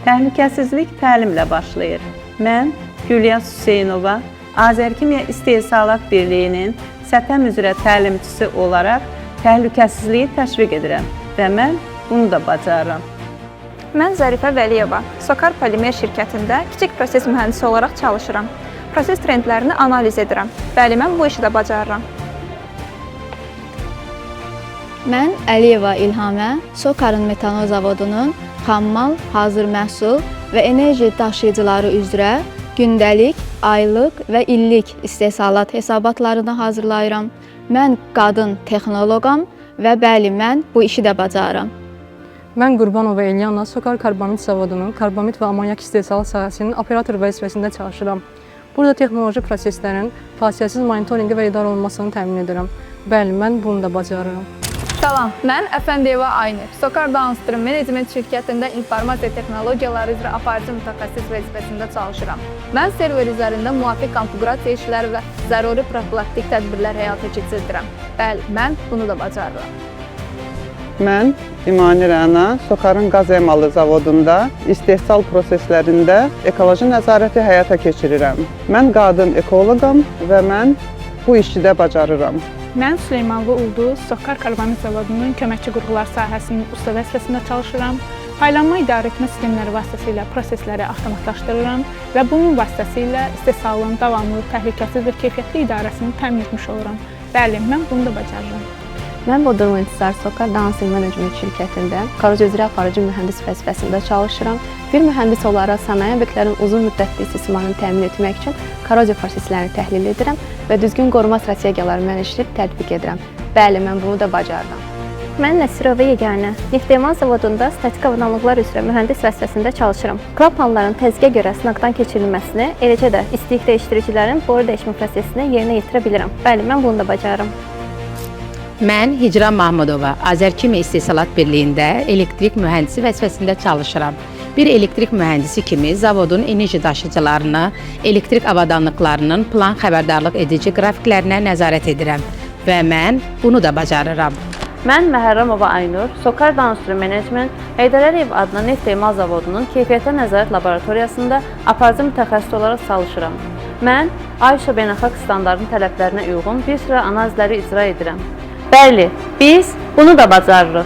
Təhlükəsizlik təlimlə başlayır. Mən Gülyaz Hüseynova, Azərkimya İstehsalat Birliyinin SƏTƏM üzrə təlimçisi olaraq təhlükəsizliyi təşviq edirəm və mən bunu da bacarıram. Mən Zərifə Vəliyeva, Sokar Polimer şirkətində kiçik proses mühəndisi olaraq çalışıram. Proses trendlərini analiz edirəm. Bəli, mən bu işi də bacarıram. Mən Əliyeva İlhamə, Sokarın metanol zavodunun xammal, hazır məhsul və enerji daşıyıcıları üzrə gündəlik, aylıq və illik istehsalat hesabatlarını hazırlayıram. Mən qadın texnoloqam və bəli, mən bu işi də bacarıram. Mən Qurbanova Elyana, Sokar Karbamid zavodunun karbamid və amonyak istehsalat sahəsinin operator vəzifəsində çalışıram. Burada texnoloji proseslərin fasiləsiz monitorinqi və idarə olunmasını təmin edirəm. Bəli, mən bunu da bacarıram. Salam, mən Əfəndiyeva Aynur, Sokar Downstream Management şirkətində informasiya texnologiyaları üzrə aparıcı mütəxəssis vəzifəsində çalışıram. Mən server üzərində müvafiq konfigurasiya işləri və zəruri profilaktik tədbirlər həyata keçirdirəm. Bəli, mən bunu da bacarıram. Mən İmani Rəna, Sokarın qaz emalı zavodunda istehsal proseslərində ekoloji nəzarəti həyata keçirirəm. Mən qadın ekoloqam və mən bu işi də bacarıram. Mən Süleymanlı Ulduz, Sokar Karbamid zavodunun köməkçi qurğular sahəsinin usta vəzifəsində çalışıram. Paylanma idarə etmə sistemləri vasitəsilə prosesləri avtomatlaşdırıram və bunun vasitəsilə istehsalın davamlı, təhlükəsiz və keyfiyyətli idarəsini təmin etmiş oluram. Bəli, mən bunu da bacarıram. Mən Bodrum İntisar Sokar Downstream Management şirkətində korroziya üzrə aparıcı mühəndis vəzifəsində çalışıram. Bir mühəndis olaraq sənaye obyektlərin uzun müddətli istismarını təmin etmək üçün korroziya proseslərini təhlil edirəm və düzgün qoruma strategiyaları mənimləyib tətbiq edirəm. Bəli, mən bunu da bacarıram. Mən Nəsirova Yeganə, Nefteman zavodunda statik avadanlıqlar üzrə mühəndis vəzifəsində çalışıram. Klapanların təzyiqə görə sınaqdan keçirilməsini, eləcə də istilik dəyişdiricilərin boru dəyişmə prosesini yerinə yetirə bilirəm. Bəli, mən bunu da bacarıram. Mən Hicran Mahmudova, Azərkimya İstehsalat Birliyində elektrik mühəndisi vəzifəsində çalışıram. Bir elektrik mühəndisi kimi zavodun enerji daşıyıcılarını, elektrik avadanlıqlarının plan xəbərdarlıq edici qrafiklərinə nəzarət edirəm və mən bunu da bacarıram. Mən Məhərrəmova Aynur, Sokar Downstream Management Heydər Əliyev adına neft emal zavodunun keyfiyyətə nəzarət laboratoriyasında aparıcı mütəxəssis olaraq çalışıram. Mən AISO beynəlxalq standartının tələblərinə uyğun bir sıra analizləri icra edirəm. Bəli, biz bunu da bacarırıq.